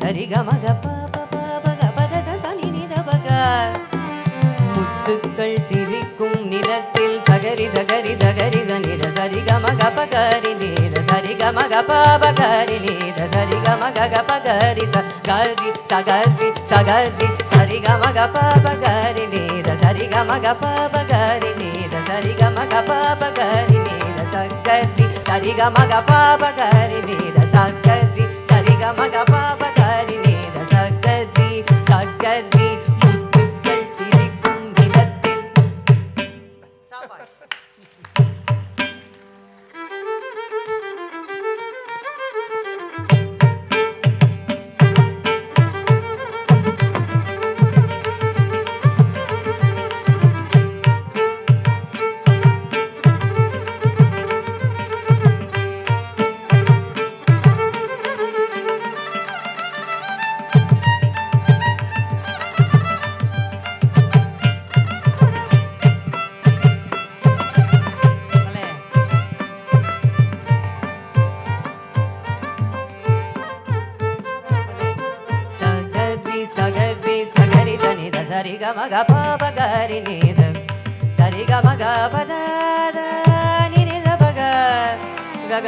சரி கமக பபக பத சனி நித பக முத்துக்கள் சிரிக்கும் நிலத்தில் சகரி சகரி சகரி சனித சரி கமக பகரி நீத சரி கமக பபகரி நீத சரி கமக பகரி சகரி சகரி சகரி சரி கமக பபகரி நீத சரி கமக பபகரி நீத சரி கமக பபகரி நீத சகரி சரி கமக பபகரி நீத சகரி சரி கமக பபகரி நீத சகரி சகரி முத்துக்கள் சிரிக்கும் நிலத்தில் சரி கமக பபகரி நீத சரி கமக பத நித பக கக